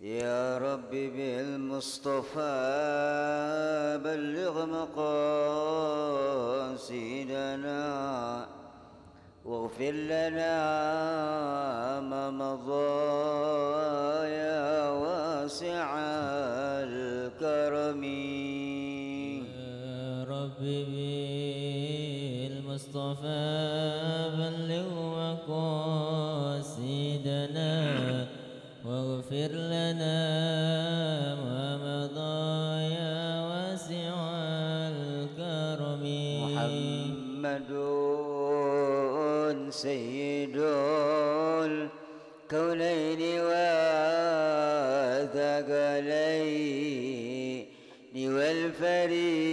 يا رب بالمصطفى بلغ مقاصدنا واغفر لنا ما مضى يا واسع الكرم. يا رب بالمصطفى بلغ مقاصدنا واغفر لنا ما مضى يا واسع الكرم. محمد سيد الكونين والثقلين والفريقين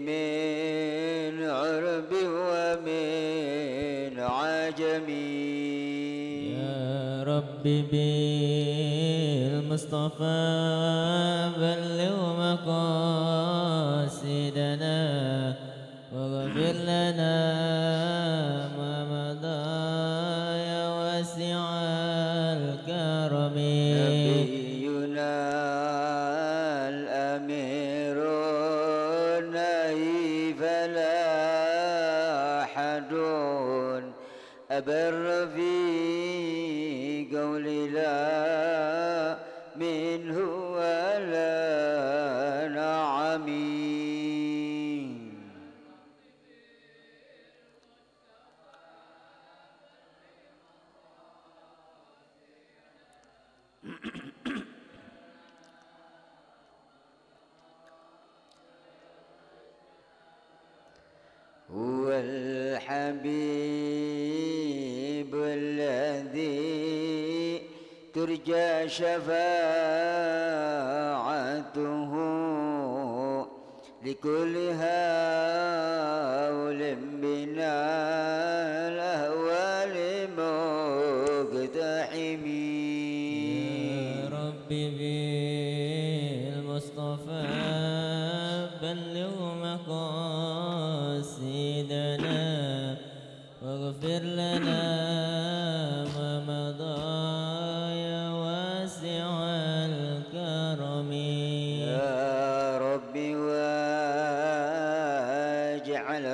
من عرب ومن عجم. يا رب بالمصطفى بلغ مقاصدنا واغفر لنا ما مضى يا واسع الكرم. نبينا الأمير النهي فلا أحد أبر في قول لا منه ولا نعمي. هو الحبيب الذي ترجى شفاعته لكل هول بنا الأهوال مقتحمين. يا رب بالمصطفى بلغ مقاصدنا واغفر لنا ما مضى يا واسع الكرم. يا ربي واجعل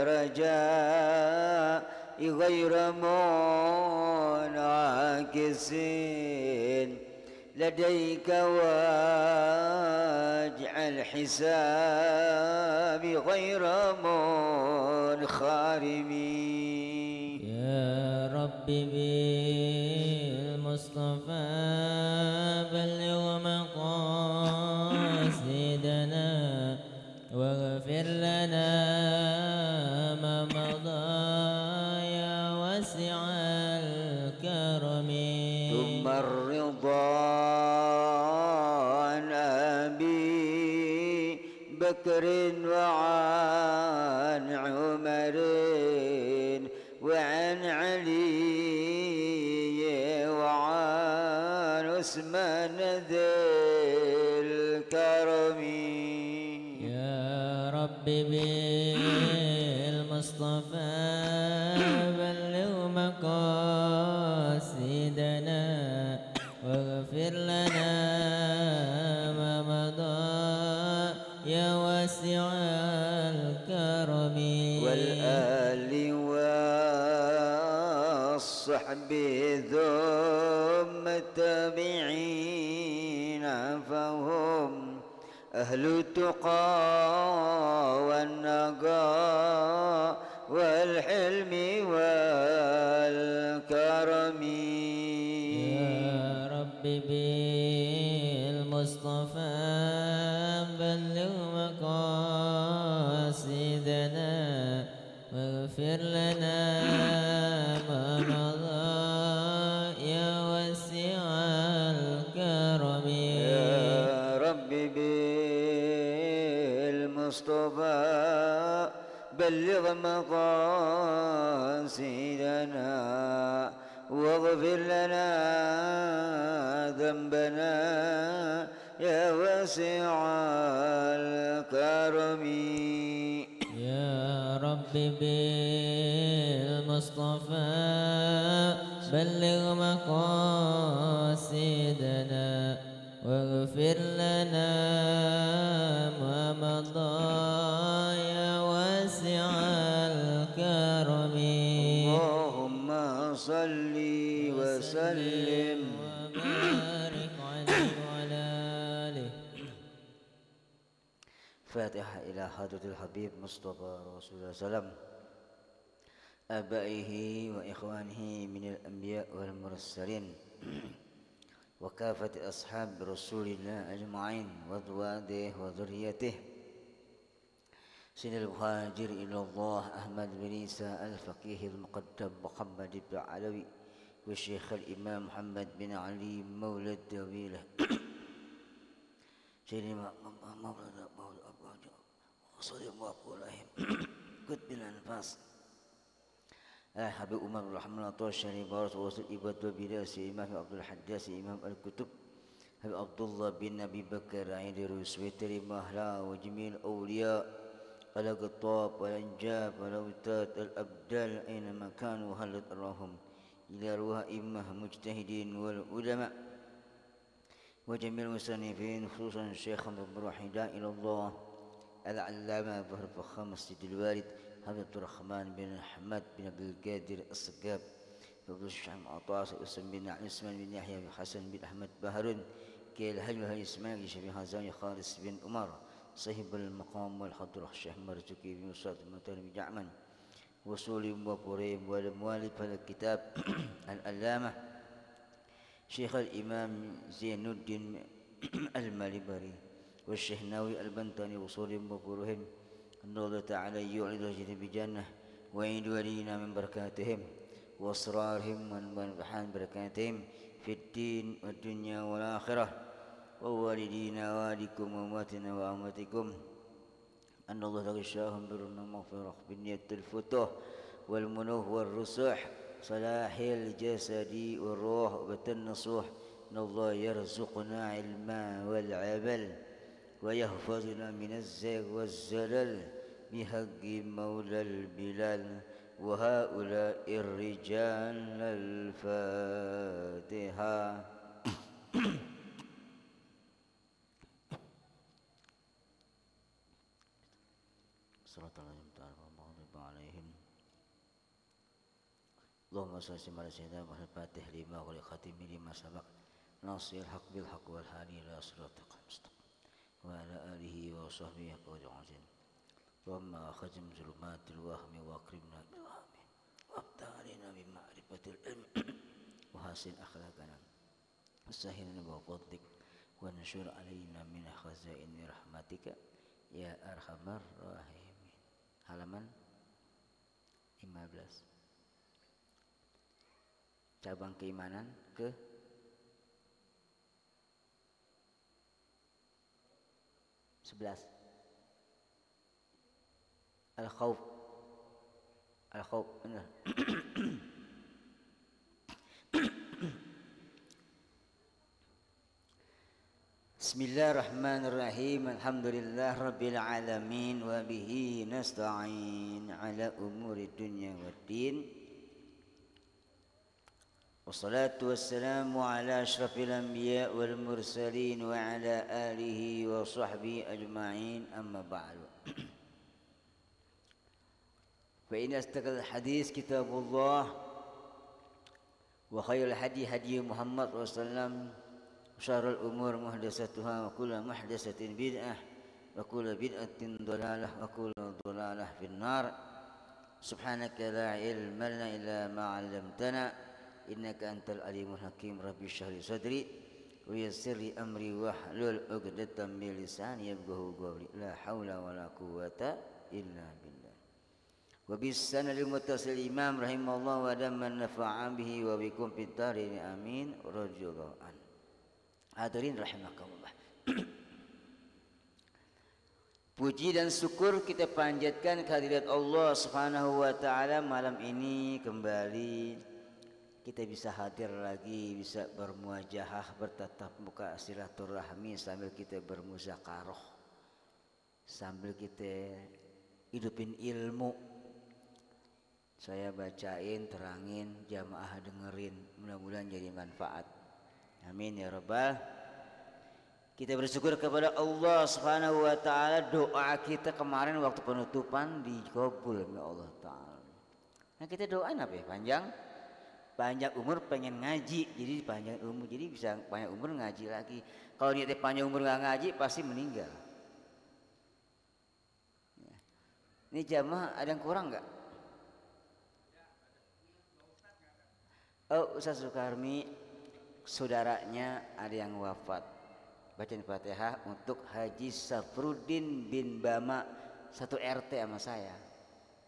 رجائي غير منعكس لديك واجعل حسابي غير منخرم. يا رب بالمصطفى بلغ مقاصدنا واغفر لنا ما مضى يا واسع الكرم. ثم الرضا عن أبي بكر وعن عمر وعن علي وعن عثمان ذي الكرم. يا رب بالمصطفى بلغ مقاصدنا واغفر لنا ما مضى يا واسع الكرم. والآل والصحب ثم التابعين فهم أهل التقى والنقاء والحلم والكرم. يا رب بالمصطفى بلغ مقاصدنا واغفر لنا ما مضى يا واسع الكرم. يا رب بالمصطفى بلغ مقاصدنا واغفر لنا ذنبنا يا واسع الكرم. يا رب بالمصطفى بلغ مقاصدنا واغفر لنا ما مضى يا واسع الكرم اللهم صل وسلم وبارك عليه وعلى آله. فاتحة إلى حضرة الحبيب مصطفى رسول الله صلى الله عليه وسلم آبائه وإخوانه من الأنبياء والمرسلين وكافة أصحاب رسول الله أجمعين وأزواجه وذريته سيد المهاجر إلى الله أحمد بن عيسى الفقيه المقدم محمد بن علوي والشيخ الإمام محمد بن علي مولى الدويلة سيدنا مولى وصلي الله عليه كتب الأنفاس حبيب عمر الرحمن الله الشريف بارس وصل إبادة بلاس إمام عبد الحداث إمام الكتب حبيب عبد الله بن أبي بكر عين رسويتري مهلا وجميل أولياء الأقطاب والأنجاب والأوتاد الأبدال أينما كانوا هلت أراهم إلى روح إمة مجتهدين والعلماء وجميع المصنفين خصوصا الشيخ عبد الرحيدان إلى الله العلامة بحر فخام السيد الوالد عبد الرحمن بن أحمد بن عبد القادر الصقاب عبد الشيخ عطاس اسم بن عثمان بن يحيى بن حسن بن أحمد بهرون كيل هل اسماعيل شبه هزام خالص بن عمر صاحب المقام والحضرة الشيخ مرزوقي بن وسط المترم جعمن وصول وقريم والمؤلف الكتاب العلامة شيخ الإمام زين الدين المالبري والشيخ ناوي البنطاني وصول وقرهم الله تعالى يعيد وجهه بجنة ويعيد ولينا من بركاتهم وأسرارهم ومنفحان بركاتهم في الدين والدنيا والآخرة ووالدينا والدكم وأمواتنا وأمواتكم أن الله تغشاهم برنا مغفرة بالنية الفتوح والمنوح والرسوح صلاح الجسد والروح وبالنصوح أن الله يرزقنا علما والعمل ويحفظنا من الزيغ والزلل بحق مولى البلاد وهؤلاء الرجال الفاتحة. صلاة الله عليهم اللهم صل على سيدنا محمد الفاتح لما أغلق خاتم لما سبق ناصر الحق بالحق والهادي إلى صراطك المستقيم وعلى آله وصحبه قول عظيم اللهم أخرجنا من ظلمات الوهم وأكرمنا بالوهم وابدأ علينا بمعرفة العلم وحسن أخلاقنا وسهل بفضلك ونشر علينا من خزائن رحمتك يا أرحم الراحمين. Halaman 15 cabang keimanan ke 11 al-khauf benar. Bismillahirrahmanirrahim. Alhamdulillah rabbil alamin wa bihi nasta'in ala umuri dunya waddin. Wassalatu wassalamu ala asyrafil anbiya wal mursalin wa ala alihi wa sahbihi ajma'in amma ba'du. Fa inna astaqal hadis kitabullah wa khairul hadi hadi Muhammad sallallahu syarul umur muhdatsatuha wa kullu muhdatsatin bid'ah wa kullu bid'atin dhalalah wa kullu dhalalah finnar. Subhanaka la ilma lana illa ma 'allamtana innaka antal alimul hakim. Rabbi shrah li sadri wa yassir li amri wahlul 'uqdatam min lisani yafqahu qawli. La haula wala quwwata illa billah. Wa bis sanadil muttasil imam rahimahullah wa damman nafa'a bihi wa bikum fid darin amin radhiyallahu an. Hadirin rahimakumullah. Puji dan syukur kita panjatkan kehadirat Allah Subhanahu wa taala. Malam ini kembali kita bisa hadir lagi, bisa bermuajahah, bertatap muka, silaturahmi sambil kita bermuzakarah, sambil kita hidupin ilmu. Saya bacain, terangin, jamaah dengerin, mudah-mudahan jadi manfaat. Amin ya rabbal. Kita bersyukur kepada Allah Subhanahu wa taala, doa kita kemarin waktu penutupan dikabul oleh Allah taala. Nah, kita doain apa ya? Panjang umur, pengen ngaji, jadi panjang umur, jadi bisa panjang umur ngaji lagi. Kalau niatnya panjang umur nggak ngaji pasti meninggal. Ini jamaah ada yang kurang nggak? Oh, Ustaz Sukarmi, saudaranya ada yang wafat. Bacain Fatihah untuk Haji Safruddin bin Bama, satu RT sama saya.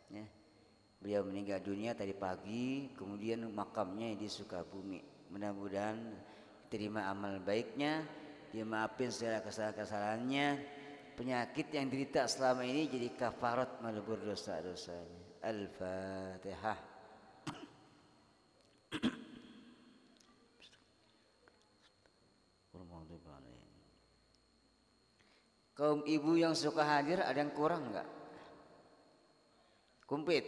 Ya. Beliau meninggal dunia tadi pagi, kemudian makamnya di Sukabumi. Mudah-mudahan diterima amal baiknya, dimaafin segala kesalahan-kesalahannya, penyakit yang derita selama ini jadi kafarat melebur dosa-dosanya. Al-Fatihah. Kaum ibu yang suka hadir ada yang kurang nggak? Komplit.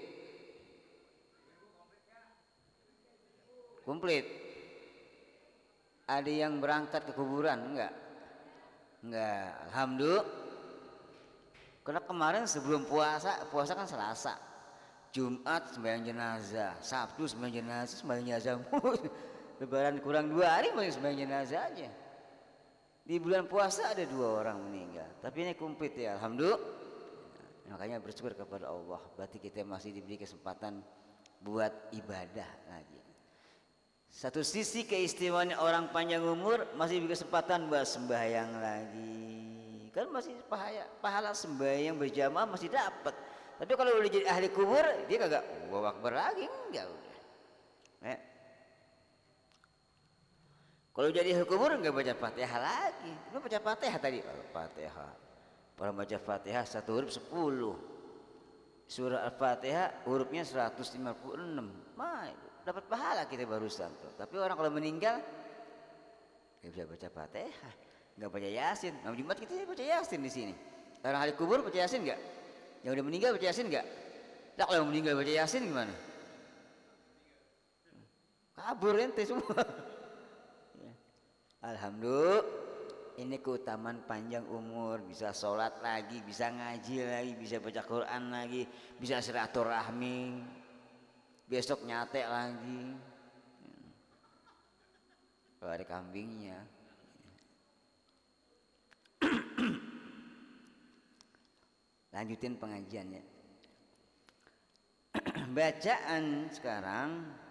Ada yang berangkat ke kuburan enggak? Enggak. Alhamdulillah. Karena kemarin sebelum puasa kan Selasa, Jumat sembahyang jenazah, Sabtu sembahyang jenazah, Lebaran kurang 2 hari banyak sembahyang jenazah aja. Di bulan puasa ada 2 orang meninggal, tapi ini komplit ya, alhamdulillah. Makanya bersyukur kepada Allah, berarti kita masih diberi kesempatan buat ibadah lagi. Satu sisi keistimewaan orang panjang umur, masih diberi kesempatan buat sembahyang lagi. Kan masih pahala sembahyang berjamaah masih dapat. Tapi kalau udah jadi ahli kubur, dia kagak Allahu Akbar lagi, enggak udah. Kalau jadi ahli kubur enggak baca Fatihah lagi. Lu baca Fatihah tadi, Fatihah. Orang baca Fatihah 1 huruf 10. Surah Al-Fatihah hurufnya 156. Dapat pahala kita barusan tuh. Tapi orang kalau meninggal enggak bisa baca Fatihah, enggak baca Yasin. Nah, Jumat kita baca Yasin di sini. Orang ahli kubur baca Yasin enggak? Yang udah meninggal baca Yasin enggak? Lah kalau yang meninggal baca Yasin gimana? Kabur ente semua. Alhamdulillah, ini keutamaan panjang umur, bisa sholat lagi, bisa ngaji lagi, bisa baca Quran lagi, bisa silaturahmi, besok nyate lagi. Kalau ada kambingnya. Lanjutin pengajiannya. Bacaan sekarang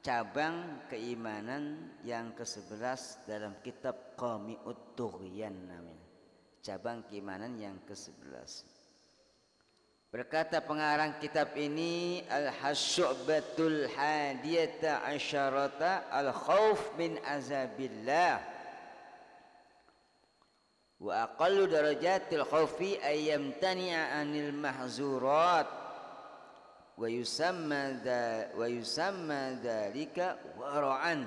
cabang keimanan yang ke-11 dalam kitab Qami'ut Tughyan namanya. Cabang keimanan yang ke-11. Berkata pengarang kitab ini, Al-Hasyu'batul Hadiyata Asyarata Al-Khawf min Azabillah. Wa aqallu darajatil khawfi ayyamtani'a anil mahzurat. Wa yusamma dzalika wara'an.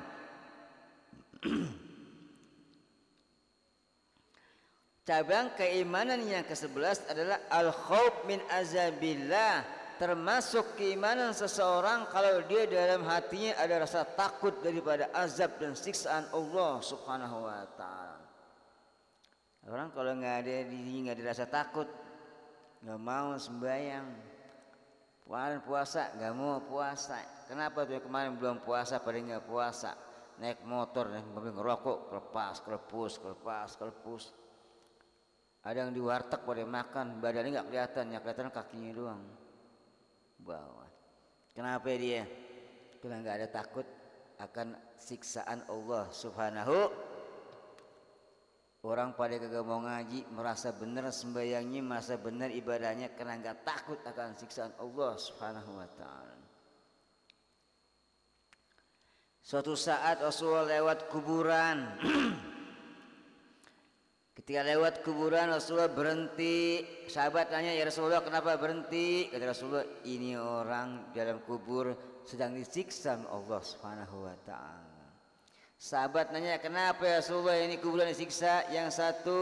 Cabang keimanan yang ke-11 adalah al-khauf min azabillah, termasuk keimanan seseorang kalau dia dalam hatinya ada rasa takut daripada azab dan siksaan Allah Subhanahu wa taala. Orang kalau nggak ada dirinya nggak ada rasa takut, nggak mau sembahyang, kemarin puasa nggak mau puasa. Kenapa tuh kemarin belum puasa pada nggak puasa? Naik motor, naik mobil ngerokok, kelepus. Ada yang di warteg pada makan, badannya nggak kelihatan, yang kelihatan kakinya doang. Bawah. Kenapa dia? Karena nggak ada takut akan siksaan Allah Subhanahu. Orang pada kagak mau ngaji, merasa benar sembahyangnya, merasa benar ibadahnya karena nggak takut akan siksaan Allah Subhanahu wa taala. Suatu saat Rasulullah lewat kuburan. Ketika lewat kuburan Rasulullah berhenti. Sahabat tanya, "Ya Rasulullah, kenapa berhenti?" Kata Rasulullah, "Ini orang dalam kubur sedang disiksa Allah Subhanahu wa taala." Sahabat nanya, "Kenapa ya Rasulullah ini kuburan disiksa?" Yang satu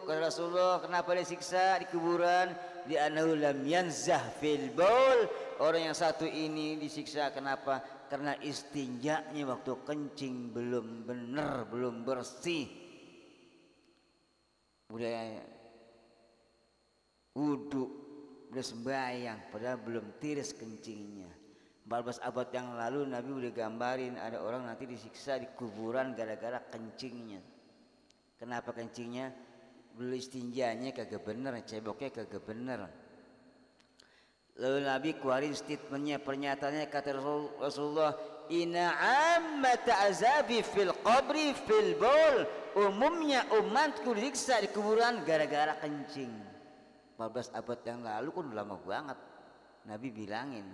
kata Rasulullah, "Kenapa disiksa di kuburan?" Di annahu lam yanzah fil baul. Orang yang satu ini disiksa kenapa? Karena istinjanya waktu kencing belum benar, belum bersih. udah wudhu, udah sembahyang, padahal belum tiris kencingnya. 14 abad yang lalu Nabi udah gambarin ada orang nanti disiksa di kuburan gara-gara kencingnya. Kenapa kencingnya? Belum istinjanya kagak bener, ceboknya kagak bener. Lalu Nabi keluarin statementnya, pernyataannya, kata Rasulullah, inna ammata azabi fil qabri fil bol, umumnya umatku disiksa di kuburan gara-gara kencing. 14 abad yang lalu kan udah lama banget Nabi bilangin.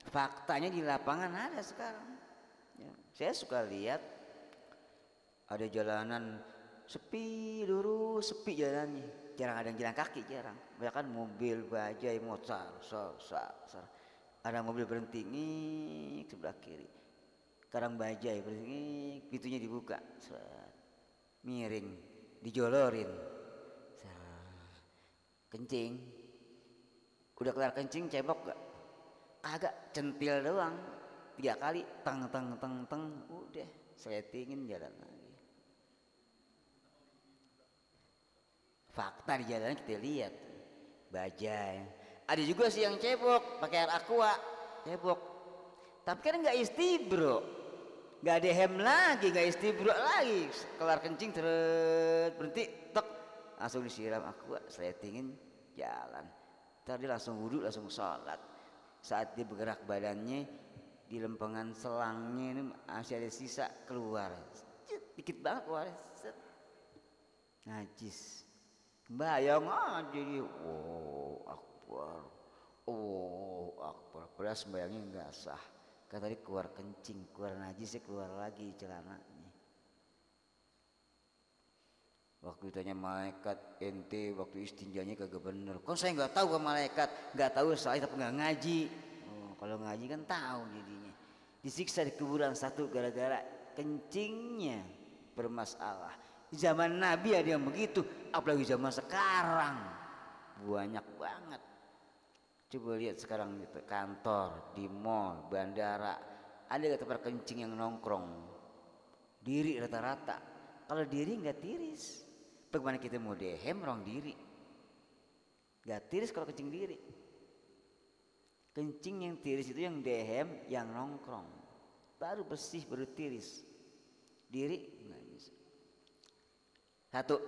Faktanya di lapangan ada sekarang ya. Saya suka lihat ada jalanan sepi, lurus sepi jalannya, jarang ada yang jalan kaki, jarang. Bahkan mobil, bajai, motor, ada mobil berhenti ngik sebelah kiri, kadang bajai berhenti ngik, pintunya dibuka, miring, dijolorin, kencing. Udah kelar kencing, cebok gak? Agak centil doang, 3 kali, teng, udah settingin jalan lagi. Fakta di jalan kita lihat, bajai. Ada juga sih yang cebok pakai air aqua, cebok. Tapi kan nggak istibro, nggak dehem lagi, nggak istibro lagi. Kelar kencing terus berhenti, tek, langsung disiram aqua, settingin jalan. Tadi langsung wudhu, langsung sholat. Saat dia bergerak badannya, di lempengan selangnya ini masih ada sisa keluar, dikit banget keluar, najis. Bayang aja dia, oh akbar, padahal sembayangnya nggak sah. Kata tadi keluar kencing, keluar najisnya keluar lagi celananya. Waktu ditanya malaikat, ente waktu istinjanya kagak bener. Kok saya nggak tahu ke malaikat, nggak tahu saya tapi nggak ngaji. Oh, kalau ngaji kan tahu jadinya. Disiksa di kuburan satu gara-gara kencingnya bermasalah. Di zaman Nabi ada yang begitu, apalagi zaman sekarang banyak banget. Coba lihat sekarang di kantor, di mall, bandara, ada gak tempat kencing yang nongkrong? Diri rata-rata. Kalau diri nggak tiris. Bagaimana kita mau dehem orang diri? Gak tiris kalau kencing diri. Kencing yang tiris itu yang dehem, yang nongkrong. Baru bersih, baru tiris. Diri nggak bisa. Satu.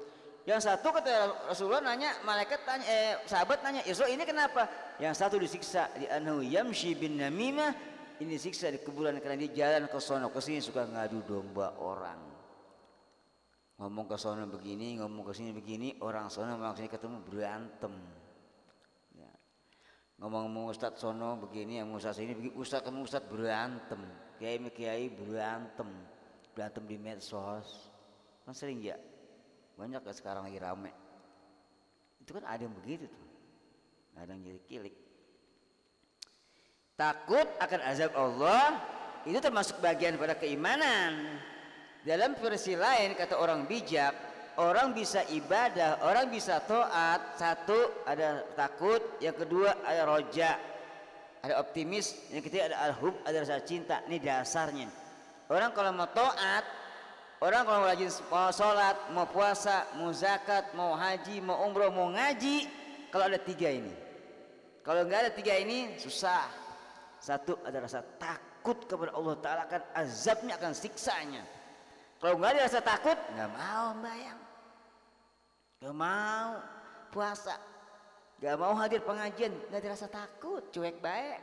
Yang satu kata Rasulullah nanya, malaikat tanya, sahabat nanya, Yusuf ini kenapa? Yang satu disiksa di anhu yamshi bin namimah, ini disiksa di kuburan karena dia jalan ke sono ke sini suka ngadu domba orang. Ngomong ke sono begini, ngomong ke sini begini, orang sono orang sini ketemu berantem. Ya. Ngomong ustadz sono begini, yang ustadz sini begini, ustadz ketemu ustadz berantem, kiai berantem di medsos. Kan sering ya, banyak ya sekarang lagi rame. Itu kan ada yang begitu tuh, ada yang jadi kilik. Takut akan azab Allah itu termasuk bagian pada keimanan. Dalam versi lain kata orang bijak, orang bisa ibadah, orang bisa taat. Satu ada takut, yang kedua ada roja, ada optimis, yang ketiga ada al-hub, ada rasa cinta. Ini dasarnya. Orang kalau mau taat, orang kalau rajin mau sholat, mau puasa, mau zakat, mau haji, mau umroh, mau ngaji, kalau ada 3 ini. Kalau nggak ada 3 ini susah. Satu ada rasa takut kepada Allah Ta'ala, akan azabnya, akan siksanya. Kalau nggak ada rasa takut, nggak mau bayang, nggak mau puasa, nggak mau hadir pengajian, nggak ada rasa takut, cuek baik.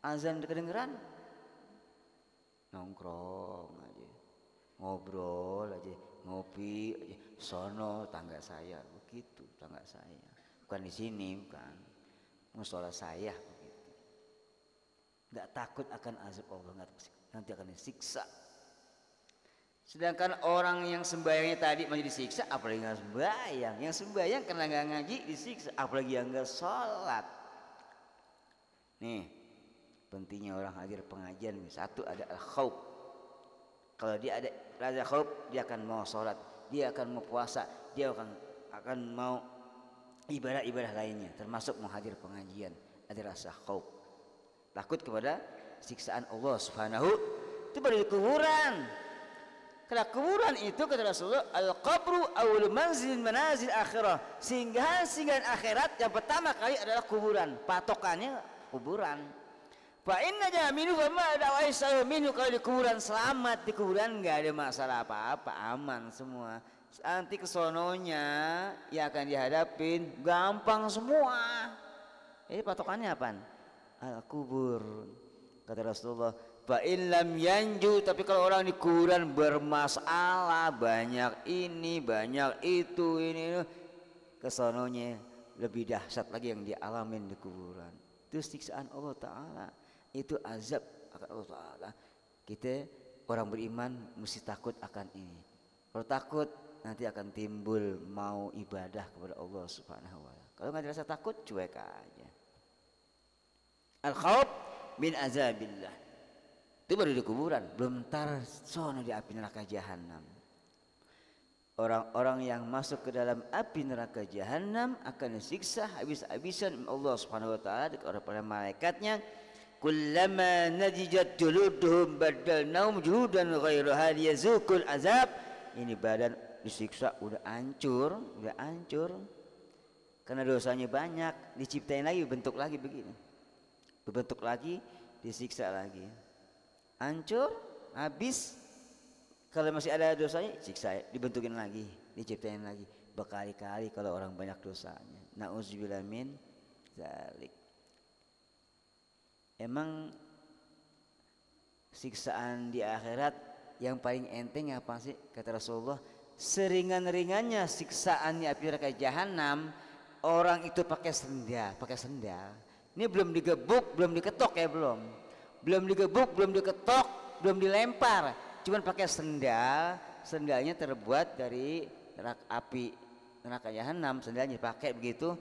Azan kedengeran, nongkrong aja, ngobrol aja, ngopi aja, sono tangga saya, begitu tangga saya, bukan di sini, bukan musola saya, begitu. Nggak takut akan azab Allah, nanti akan disiksa. Sedangkan orang yang sembahyangnya tadi masih disiksa, apalagi nggak sembahyang. Yang sembahyang karena nggak ngaji disiksa, apalagi yang nggak sholat. Nih, pentingnya orang hadir pengajian. Satu ada al-khauf. Kalau dia ada rasa khauf, dia akan mau sholat, dia akan mau puasa, dia akan mau ibadah-ibadah lainnya, termasuk mau hadir pengajian. Ada rasa khauf, takut kepada siksaan Allah Subhanahu. Itu baru di kuburan. Karena kuburan itu kata Rasulullah al-qabru awal manazil akhirah. Singgahan akhirat yang pertama kali adalah kuburan. Patokannya kuburan. Fa inna jaminu wa ma da'wa minhu, kalau di kuburan selamat, di kuburan enggak ada masalah apa-apa, aman semua. Nanti kesononya yang akan dihadapin gampang semua. Jadi patokannya apaan? Al-kubur. Kata Rasulullah, fa in lam yanju, tapi kalau orang di kuburan bermasalah, banyak ini, banyak itu, ini kesononya lebih dahsyat lagi yang dialamin di kuburan. Itu siksaan Allah Ta'ala, itu azab akan Allah Ta'ala. Kita orang beriman mesti takut akan ini. Kalau takut nanti akan timbul mau ibadah kepada Allah Subhanahu wa Ta'ala. Kalau nggak dirasa takut, cuek aja. Al-khawf min azabillah. Itu baru di kuburan, belum tar sono di api neraka jahanam. Orang-orang yang masuk ke dalam api neraka jahanam akan disiksa habis-habisan Allah Subhanahu wa Ta'ala oleh para malaikatnya. Kullama nadijat juluduhum badalnaum juludan ghairaha liyazuqul azab. Ini badan disiksa udah hancur. Karena dosanya banyak, diciptain lagi, bentuk lagi begini. Berbentuk lagi, disiksa lagi. Hancur, habis. Kalau masih ada dosanya, siksa, dibentukin lagi, diciptain lagi. Berkali-kali kalau orang banyak dosanya. Na'udzubillah min dzalik. Emang siksaan di akhirat yang paling enteng apa sih? Kata Rasulullah, seringan-ringannya siksaannya api neraka jahanam, orang itu pakai sendal. Ini belum digebuk, belum diketok ya, belum digebuk, belum diketok, belum dilempar, cuman pakai sendal. Sendalnya terbuat dari api neraka jahanam, sendalnya pakai begitu.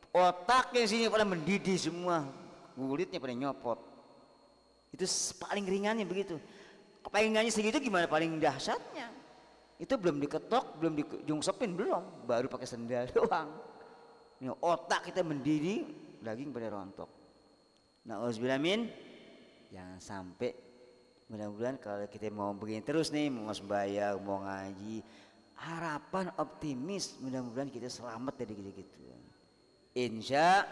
Otaknya sini pada mendidih semua, kulitnya pada nyopot. Itu paling ringannya begitu. Paling ringannya segitu, gimana paling dahsyatnya? Itu belum diketok, belum dijungsepin, belum, baru pakai sendal doang. Ini otak kita mendidih, daging pada rontok. Na'udzubillah min, jangan sampai. Mudah-mudahan kalau kita mau begini terus nih, mau sembahyang, mau ngaji, harapan optimis, mudah-mudahan kita selamat dari gitu-gitu. Insya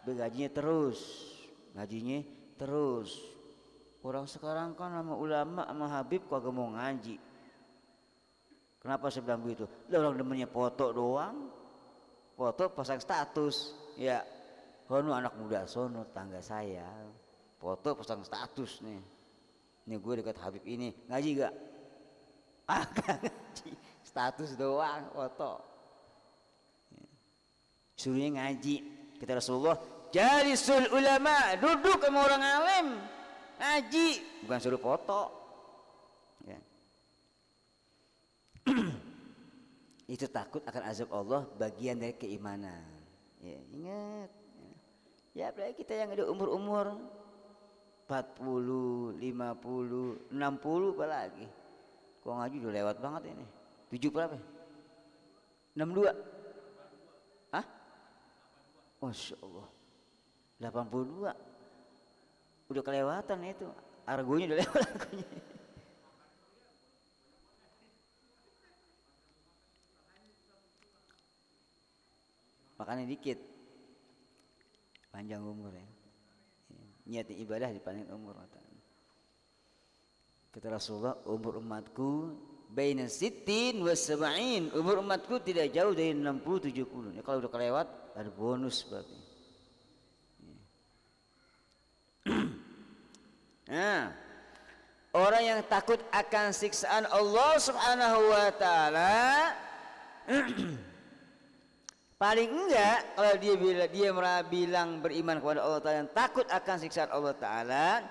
ngajinya terus. Orang sekarang kan sama ulama sama Habib kagak mau ngaji. Kenapa saya bilang begitu? Orang demennya foto doang, foto pasang status, ya. Sono anak muda, sono tangga saya, foto pasang status nih. Nih gue dekat Habib ini, ngaji gak? Gak ngaji, status doang, foto. Suruhnya ngaji. Kata Rasulullah, jalisul ulama, duduk sama orang alim, ngaji, bukan suruh foto. Ya. Itu takut akan azab Allah, bagian dari keimanan. Ya, ingat. Ya apalagi kita yang ada umur-umur 40, 50, 60 apalagi. Kok ngaji udah lewat banget ini. 7 berapa? 62. Hah? Masya Allah. 82. Udah kelewatan itu. Argonya udah lewat argonya. Makannya dikit. Panjang umur ya. Niat ibadah dipanjang umur. Kata Rasulullah, umur umatku baina sittin wa sab'in. Umur umatku tidak jauh dari 60-70. Ya, kalau udah kelewat ada bonus berarti. Nah, orang yang takut akan siksaan Allah Subhanahu wa Ta'ala, paling enggak kalau dia bilang beriman kepada Allah Ta'ala, takut akan siksaan Allah Ta'ala,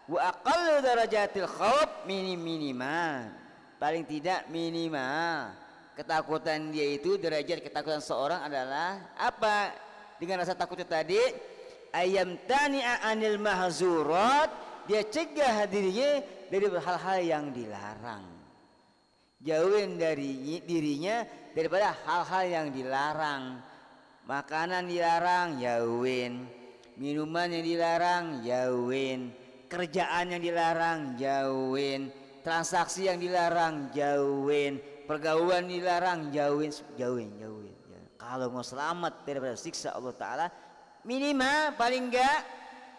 wa aqallu darajatil khawf minimal, paling tidak minimal ketakutan dia itu, derajat ketakutan seorang adalah apa? Dengan rasa takutnya tadi, ayam tani'a anil mahzurat, dia cegah dirinya dari hal-hal yang dilarang, jauhin dari dirinya daripada hal-hal yang dilarang. Makanan dilarang, jauhin. Minuman yang dilarang, jauhin. Kerjaan yang dilarang, jauhin. transaksi yang dilarang jauhin, pergaulan dilarang jauhin. Ya. Kalau mau selamat daripada siksa Allah Taala, minimal paling enggak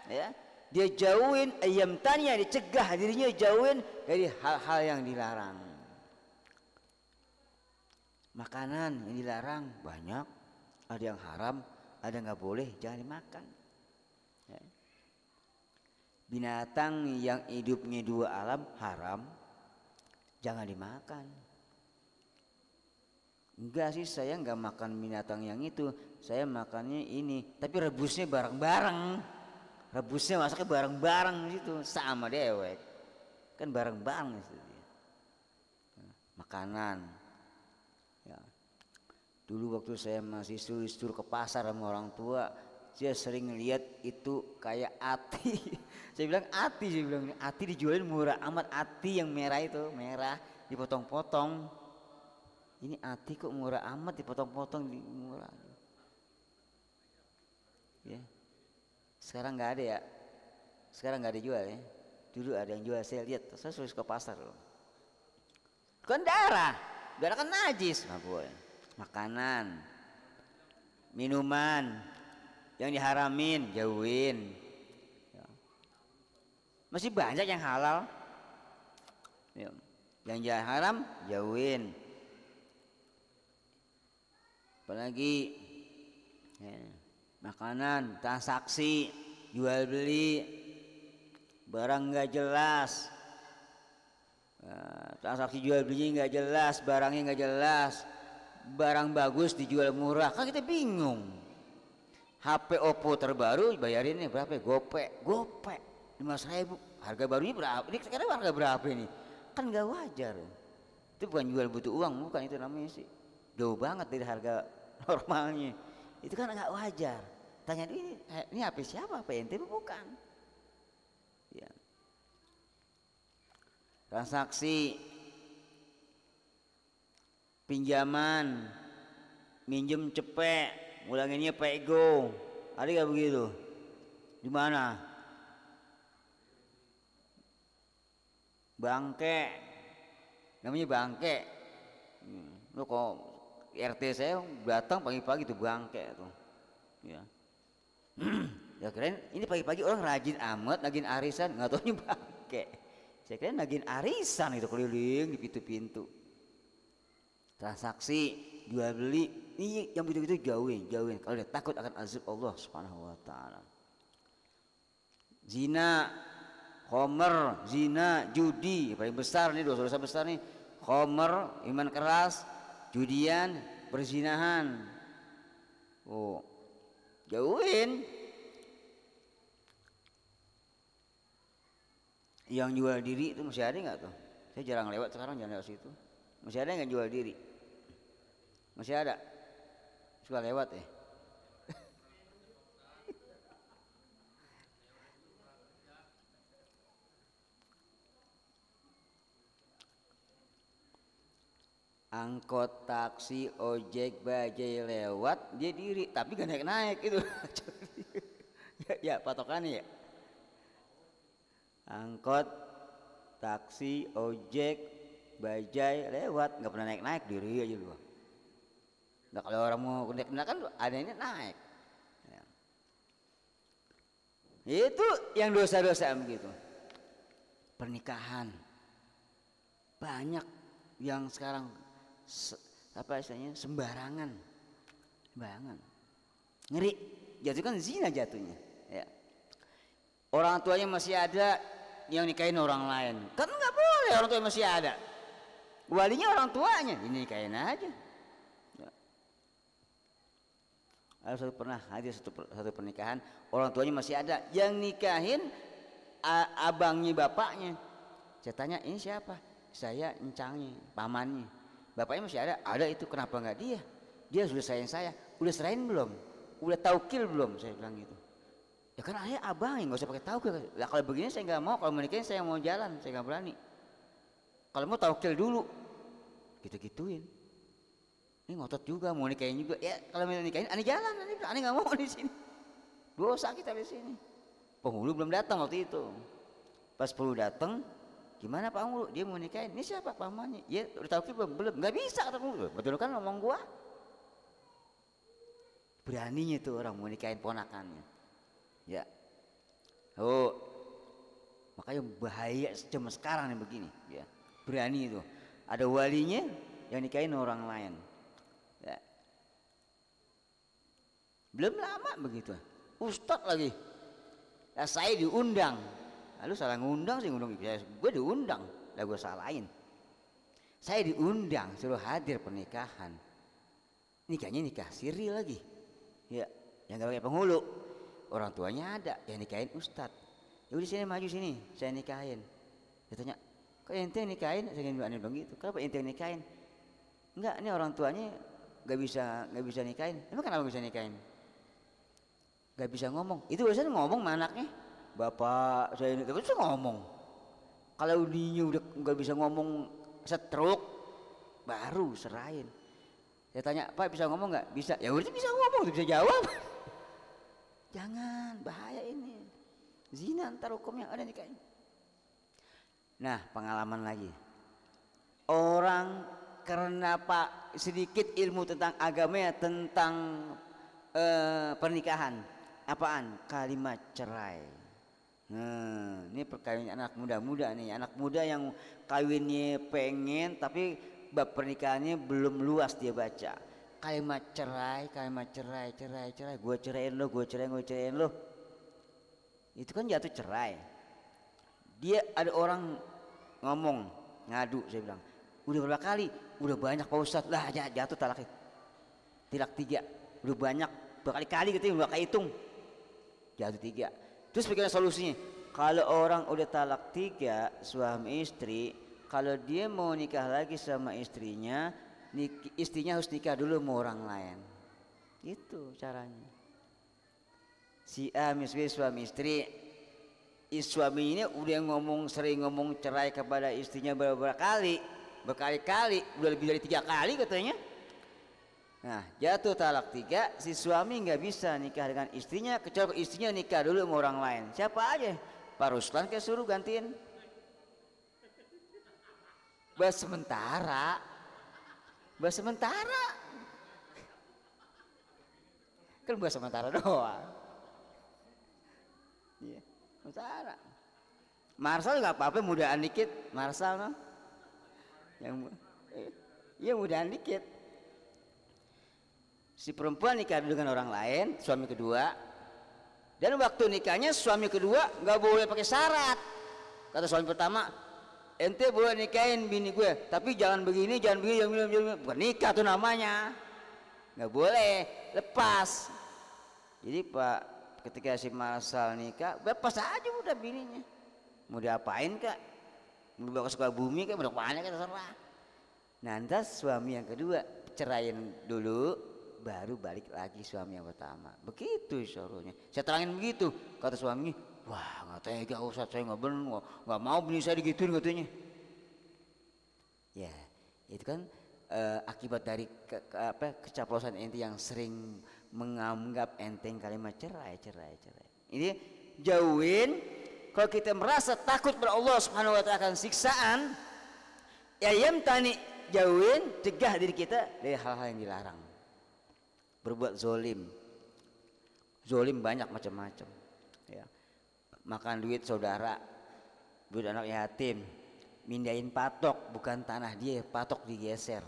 ya dia jauhin ayam tanya, dicegah dirinya jauhin dari hal-hal yang dilarang. Makanan yang dilarang banyak, ada yang haram, ada yang nggak boleh, jangan dimakan. Ya. Binatang yang hidupnya dua alam haram, jangan dimakan. Enggak sih, saya nggak makan binatang yang itu, saya makannya ini, tapi rebusnya bareng-bareng. Rebusnya masaknya bareng-bareng gitu, sama dewek. Kan bareng-bareng itu dia. Makanan. Ya. Dulu waktu saya masih suruh ke pasar sama orang tua, saya sering lihat itu kayak ati. Saya bilang ati dijualin murah amat, ati yang merah itu, merah dipotong-potong. Ini ati kok murah amat, dipotong-potong murah. Ya. Sekarang nggak ada ya, sekarang nggak ada jual ya. Dulu ada yang jual, saya lihat, saya suruh ke pasar loh. Kan darah kan najis, nggak boleh. Makanan, minuman yang diharamin jauhin. Ya. Masih banyak yang halal, ya. Yang jangan haram jauhin. Apalagi ya, makanan, transaksi, jual beli, barang nggak jelas, transaksi jual beli nggak jelas, barangnya nggak jelas, barang bagus dijual murah, kan kita bingung. HP Oppo terbaru bayarinnya berapa? Gope 5.000, harga barunya berapa? Ini sekarang harga berapa ini? Kan nggak wajar. Itu bukan jual butuh uang, bukan itu namanya sih. Jauh banget dari harga normalnya. Itu kan nggak wajar. Tanya ini HP siapa? HP ente bukan? Ya. Transaksi, pinjaman, minjem cepet, ulanginnya pego, ada nggak begitu? Di mana? Bangke, namanya bangke. Lo kok RT saya datang pagi-pagi tuh bangke tuh. Ya. Ya keren ini pagi-pagi orang rajin amat nagin arisan, nggak taunya bangke. Saya kira nagin arisan itu keliling di pintu-pintu. Transaksi jual beli ini yang begitu-begitu jauhin. Kalau dia takut akan azab Allah Subhanahu wa taala. Zina, khomer, zina, judi, paling besar nih dosa-dosa besar nih. Khomer, iman keras, judian, perzinahan. Oh, jauhin. Yang jual diri itu masih ada nggak tuh? Saya jarang lewat sekarang, jangan lewat situ. Masih ada nggak jual diri? Masih ada. Suka lewat ya. Angkot, taksi, ojek, bajai lewat, dia diri, tapi gak naik-naik itu. ya patokannya ya. Angkot, taksi, ojek, bajai lewat, nggak pernah naik diri aja lu. Nah kalau orang mau naik kan ada ini naik. Ya. Itu yang dosa-dosa begitu. Pernikahan banyak yang sekarang apa istilahnya sembarangan, ngeri, jatuh kan zina jatuhnya. Ya. Orang tuanya masih ada yang nikahin orang lain, kan nggak boleh, orang tua masih ada, walinya orang tuanya, ini nikahin aja. Ya. Ada satu pernikahan, orang tuanya masih ada, yang nikahin abangnya bapaknya. Saya tanya ini siapa? Saya encangnya, pamannya. Bapaknya masih ada itu, kenapa nggak dia? Dia sudah sayang saya, udah serahin belum? Udah taukil belum? Saya bilang gitu. Ya kan ayah abang nggak usah pakai taukil. Lah kalau begini saya nggak mau, kalau mau nikahin saya mau jalan, saya nggak berani. Kalau mau taukil dulu, gitu-gituin. Ini ngotot juga, mau nikahin juga. Ya kalau mau nikahin, aneh jalan, aneh nggak mau di sini. Dosa kita di sini. Penghulu belum datang waktu itu. Pas penghulu datang, Gimana Pak Mulu? Dia mau nikahin. Ini siapa pamannya? Ya udah tahu belum? Belum. Nggak bisa kata Mulu. Betul kan ngomong gua? Beraninya tuh orang mau nikahin ponakannya. Ya. Oh. Makanya bahaya zaman sekarang nih begini. Ya. Berani itu. Ada walinya yang nikahin orang lain. Ya. Belum lama begitu. Ustadz lagi. Nah, saya diundang. Lalu salah ngundang sih, ngundang gue diundang, lah gue salahin. Saya diundang suruh hadir pernikahan. Nikahnya nikah siri lagi. Ya, yang gak pakai penghulu. Orang tuanya ada, yang nikahin ustadz. Ya udah sini maju sini, saya nikahin. Dia tanya, kok ente nikahin? Saya bilang begitu. Kenapa ente nikahin? Enggak, ini orang tuanya gak bisa nikahin. Emang kenapa bisa nikahin? Gak bisa ngomong. Itu biasanya ngomong sama anaknya. Bapak saya ini terus ngomong. Kalau dia udah nggak bisa ngomong stroke, baru serahin. Saya tanya, Pak bisa ngomong nggak? Bisa. Ya udah bisa ngomong, bisa jawab. Jangan, bahaya ini. Zina ntar hukumnya ada nih kayaknya. Nah, pengalaman lagi. Orang karena Pak sedikit ilmu tentang agamanya, tentang pernikahan. Apaan? Kalimat cerai. Nah, ini perkawinan anak muda-muda nih, anak muda yang kawinnya pengen tapi bab pernikahannya belum luas dia baca. Kalimat cerai, gue ceraiin lo. Itu kan jatuh cerai. Dia ada orang ngomong, ngadu, saya bilang, udah berapa kali? Udah banyak Pak Ustadz. Lah jatuh talaknya. Tilak 3. Udah banyak, berkali-kali gitu, udah kehitung. Jatuh 3. Terus bagaimana solusinya? Kalau orang udah talak 3 suami istri, kalau dia mau nikah lagi sama istrinya, istrinya harus nikah dulu sama orang lain. Itu caranya. Si A misalnya suami istri, suami ini udah sering ngomong cerai kepada istrinya berkali-kali, udah lebih dari 3 kali katanya. Nah, jatuh talak 3, si suami nggak bisa nikah dengan istrinya kecuali istrinya nikah dulu sama orang lain. Siapa aja? Pak Ruslan kayak suruh gantiin. Bahas sementara. Kan bahas sementara doang. Iya, sementara. Marsal nggak apa-apa, mudaan dikit. Marsal no? Iya mudaan dikit. Si perempuan nikah dengan orang lain, suami kedua, dan waktu nikahnya suami kedua nggak boleh pakai syarat. Kata suami pertama, ente boleh nikahin bini gue, tapi jangan begini. Bukan nikah tuh namanya, nggak boleh, lepas. Jadi Pak, ketika si Marsal nikah, lepas aja udah bininya. Mau diapain kak? Mau dibawa ke Sukabumi kak? Mau diapain kak? Terserah. Nanti suami yang kedua ceraiin dulu, baru balik lagi suami yang pertama. Begitu suruhnya. Saya terangin begitu. Kata suami, wah nggak tega Ustaz, saya nggak benar, nggak mau bini saya digituin katanya. Ya, itu kan akibat dari keceplosan ente yang sering menganggap enteng kalimat cerai. Ini jauhin. Kalau kita merasa takut pada Allah Subhanahu Wa Taala akan siksaan, ya tani jauhin, cegah diri kita dari hal-hal yang dilarang. Berbuat zolim banyak macam-macam ya. Makan duit saudara, duit anak yatim, mindahin patok, bukan tanah dia, patok digeser,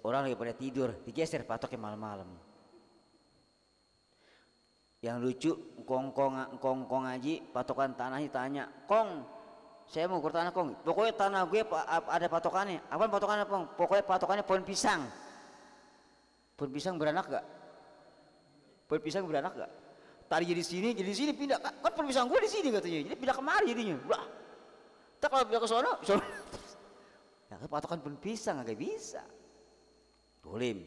orang lagi pada tidur digeser patoknya malam-malam. Yang lucu, kongkong ngaji, patokan tanahnya tanya, Kong, saya mau ukur tanah Kong, pokoknya tanah gue ada patokannya. Apaan patokannya Kong? Pokoknya patokannya pohon pisang. Pohon pisang beranak gak? Tadi jadi sini pindah. Kan pohon pisang gue di sini katanya. Jadi pindah kemari jadinya. Wah. Tak kalau pindah ke sono. Nah, patokan pohon pisang agak bisa. Dolim.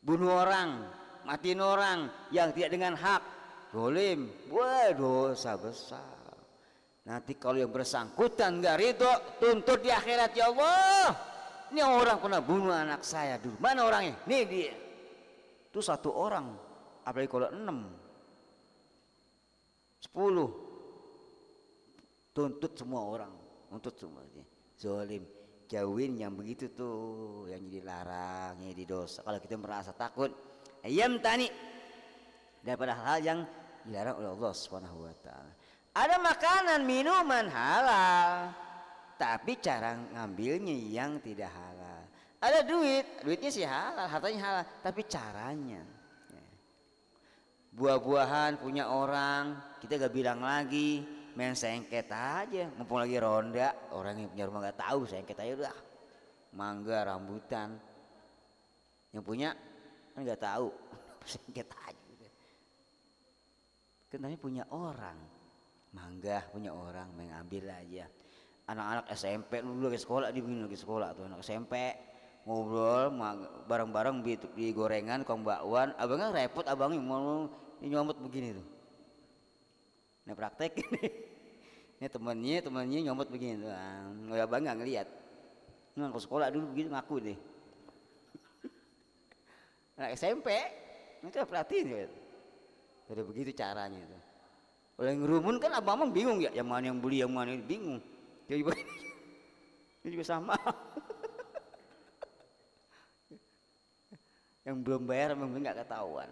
Bunuh orang, matiin orang yang tidak dengan hak. Dolim. Wah, dosa besar. Nanti kalau yang bersangkutan nggak ridho, tuntut di akhirat ya Allah. Ini orang pernah bunuh anak saya dulu. Mana orangnya? Nih dia. Itu 1 orang. Apalagi kalau 6, 10. tuntut semua orang, tuntut semua. Zolim, jauhin yang begitu tuh, yang jadi larang, yang jadi dosa. Kalau kita merasa takut, ayam tani daripada hal yang dilarang oleh Allah Subhanahu wa taala. Ada makanan, minuman halal, tapi cara ngambilnya yang tidak halal. Ada duitnya sih halal, hartanya halal, tapi caranya. Buah-buahan punya orang, kita gak bilang lagi, main sengket aja, mumpung lagi ronda, orang yang punya rumah gak tahu, sengket aja udah. Mangga, rambutan, yang punya kan gak tahu, sengket aja. Kenanya punya orang, mangga punya orang, main ambil aja. Anak-anak SMP dulu lagi sekolah, lagi sekolah tuh anak SMP ngobrol bareng-bareng di gorengan kong bakwan, abangnya repot, abangnya mau nyomot begini tuh. Nah praktek ini temennya nyomot begini tuh, abang nggak ngeliat. Nggak ke sekolah dulu begitu ngaku deh. Anak SMP, mereka perhatiin ya. Jadi begitu caranya tuh. Oleh ngerumun kan abang bingung ya, yang mana yang beli, yang mana yang bingung. Dia juga sama. Yang belum bayar memang nggak ketahuan.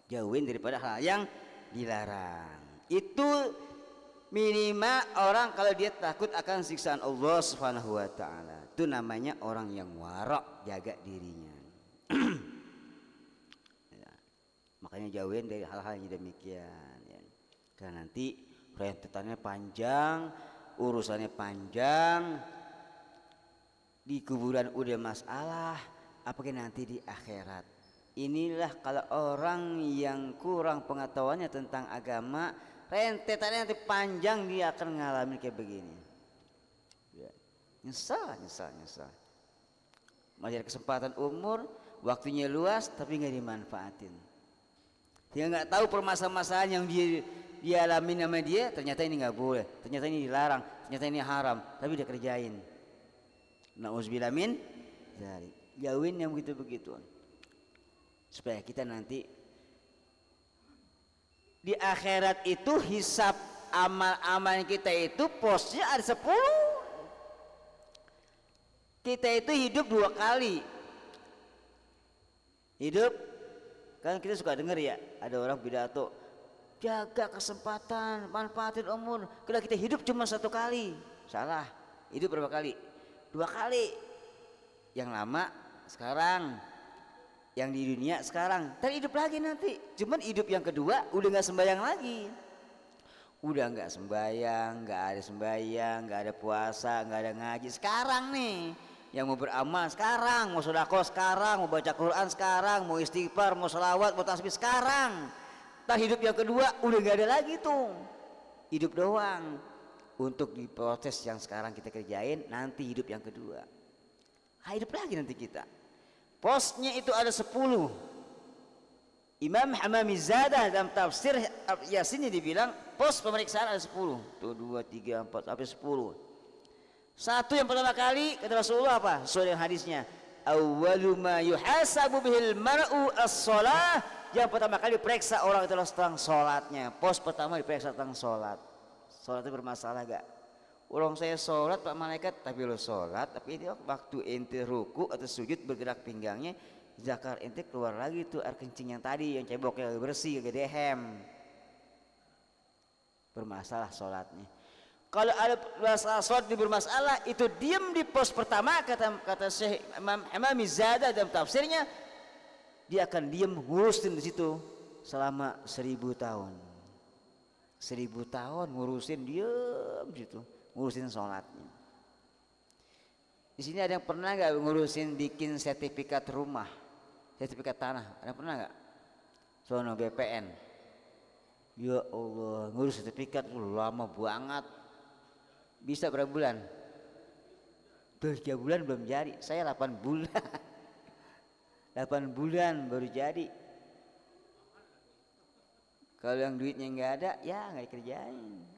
Jauhin daripada hal yang dilarang. Itu minimal orang kalau dia takut akan siksaan Allah Subhanahu wa taala. Itu namanya orang yang warok, jaga dirinya. Ya. Makanya jauhin dari hal-hal yang demikian ya. Karena nanti rentetannya panjang, urusannya panjang. Di kuburan udah masalah, apalagi nanti di akhirat. Inilah kalau orang yang kurang pengetahuannya tentang agama, rentetannya nanti panjang, dia akan ngalamin kayak begini. Ya. Nyesal. Masih ada kesempatan umur, waktunya luas, tapi nggak dimanfaatin. Dia nggak tahu permasalahan yang dia alami sama dia, ternyata ini nggak boleh, ternyata ini dilarang, ternyata ini haram, tapi dia kerjain. Nauzubillah min dzalik. Jauhin yang begitu-begitu. Supaya kita nanti di akhirat itu hisab amal-amal kita itu posnya ada 10. Kita itu hidup 2 kali. Hidup kan kita suka dengar ya, ada orang pidato, jaga kesempatan, manfaatin umur. Kalau kita hidup cuma 1 kali. Salah. Hidup berapa kali? 2 kali. Yang lama sekarang, yang di dunia sekarang, dan hidup lagi nanti. Cuman hidup yang kedua udah nggak sembahyang lagi, udah nggak sembahyang, nggak ada puasa, nggak ada ngaji. Sekarang nih yang mau beramal sekarang, mau sedekah sekarang, mau baca Quran sekarang, mau istighfar, mau selawat, mau tasbih sekarang. Nah hidup yang kedua udah nggak ada lagi tuh, hidup doang untuk diproses yang sekarang kita kerjain. Nanti hidup yang kedua, hidup lagi nanti kita. Posnya itu ada 10. Imam Hamamizadah dalam tafsir Yasinnya dibilang pos pemeriksaan ada 10. Tuh 2, 3, 4 sampai 10. Satu yang pertama kali kata Rasulullah apa? Sesuai dengan hadisnya. Awwalu ma yuhasabu bihil mar'u as-shalah. Yang pertama kali diperiksa orang itu adalah tentang sholatnya. Pos pertama diperiksa tentang sholat. Sholatnya bermasalah gak? Orang saya sholat Pak Malaikat, tapi lo sholat, tapi ini waktu ente ruku atau sujud bergerak pinggangnya, zakar ente keluar lagi tuh air kencing yang tadi, yang ceboknya bersih, gak dehem. Bermasalah sholatnya. Kalau ada masalah sholat ini bermasalah, itu diam di pos pertama, kata Syekh Imam Hamamizadah dalam tafsirnya, dia akan diam ngurusin di situ selama 1000 tahun. 1000 tahun ngurusin diam di situ. Ngurusin sholatnya. Di sini ada yang pernah nggak ngurusin bikin sertifikat rumah, sertifikat tanah? Ada yang pernah nggak? Sono BPN. Ya Allah, ngurus sertifikat lama banget. Bisa berapa bulan? 3 bulan belum jadi. Saya 8 bulan. 8 bulan baru jadi. Kalau yang duitnya nggak ada, ya nggak dikerjain.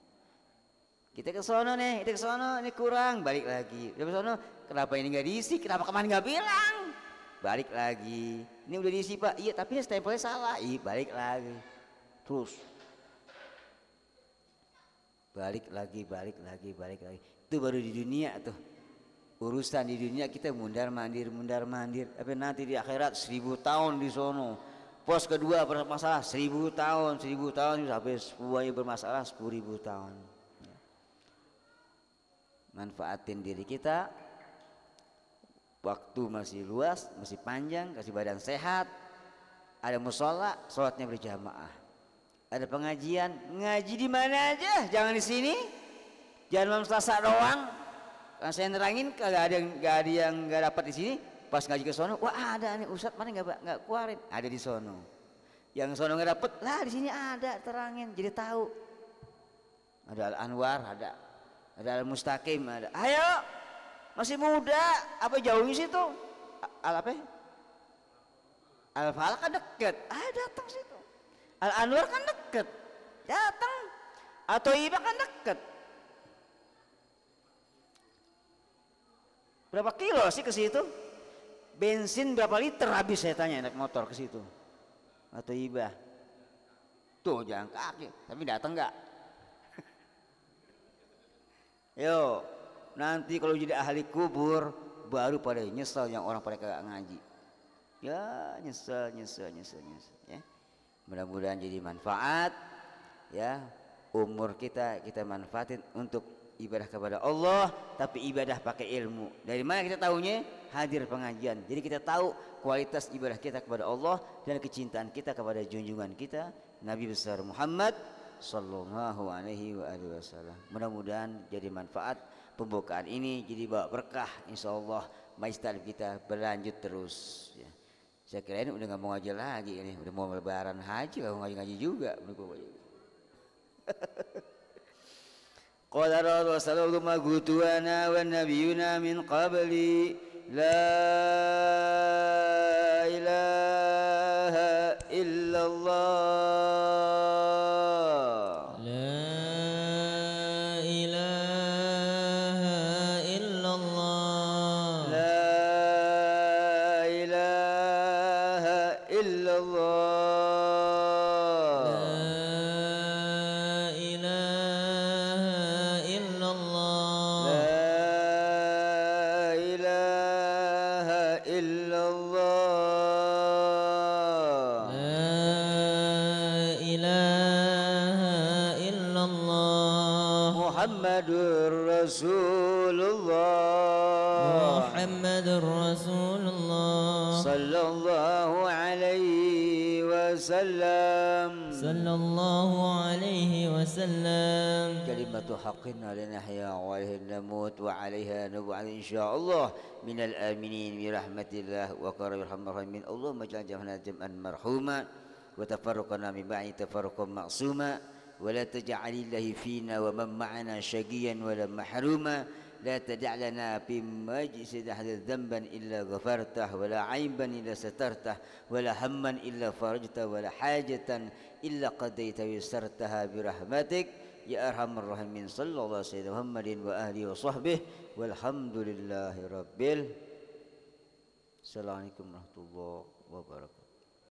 Kita ke sono nih, ini kurang, balik lagi. Udah ke sono, kenapa ini nggak diisi? Kenapa kemarin nggak bilang? Balik lagi. Ini udah diisi Pak, iya tapi stempelnya salah. Iya balik lagi. Terus balik lagi. Itu baru di dunia tuh. Urusan di dunia kita mundar mandir. Tapi nanti di akhirat 1000 tahun di sono. Pos kedua bermasalah 1000 tahun sampai semuanya bermasalah 10.000 tahun. Manfaatin diri kita. Waktu masih luas, masih panjang, kasih badan sehat. Ada musola, sholatnya berjamaah. Ada pengajian, ngaji di mana aja, jangan di sini. Jangan malam Selasa doang. Kan saya nerangin kagak ada yang nggak dapat di sini. Pas ngaji ke sono, wah ada nih Ustadz mana nggak keluarin, ada di sono. Yang sono nggak dapet, lah di sini ada terangin, jadi tahu. Ada Al Anwar, ada Al Mustaqim, ada. Ayo, masih muda, apa jauhnya situ? Al apa? Al Falak kan deket, datang situ. Al Anwar kan deket, datang. Atau Iba kan deket. Berapa kilo sih ke situ? Bensin berapa liter habis saya tanya naik motor ke situ? Atau Iba? Tuh jalan kaki, tapi datang nggak? Yo, nanti kalau jadi ahli kubur baru pada nyesel yang orang pada kagak ngaji. Ya nyesel ya. Mudah-mudahan jadi manfaat ya. Umur kita manfaatin untuk ibadah kepada Allah, tapi ibadah pakai ilmu. Dari mana kita tahunya? Hadir pengajian. Jadi kita tahu kualitas ibadah kita kepada Allah dan kecintaan kita kepada junjungan kita Nabi besar Muhammad sallallahu alaihi wasallam. Mudah-mudahan jadi manfaat pembukaan ini, jadi bawa berkah insyaallah. Majelis kita berlanjut terus ya. Saya kira ini udah nggak mau ngaji lagi ini, udah mau lebaran haji, nggak mau ngaji juga. Qala Rasulullah sallallahu alaihi wa nabiyuna min qabli la ilaha illallah. Muhammadur Rasulullah sallallahu alaihi wasallam. Kalimatu haqqin alana nahya wa alaiha namut wa alaiha nub'al insyaallah minal aminin bi rahmatillah wa karamir rahmin. Allahumma ij'al jam'ana jam'an marhuma wa tafarruqana min ba'di tafarruqan ma'suma wa la taj'al lillahi fina wa man ma'ana shaqiyan wa la mahruma. لا تدع لنا في مجلس أحد ذنبا إلا غفرته ولا عيبا إلا سترته ولا هما إلا فرجته ولا حاجة إلا قضيت ويسرتها برحمتك يا أرحم الراحمين. صلى الله عليه وسلم محمد وآله وصحبه والحمد لله رب العالمين. السلام عليكم ورحمة الله وبركاته.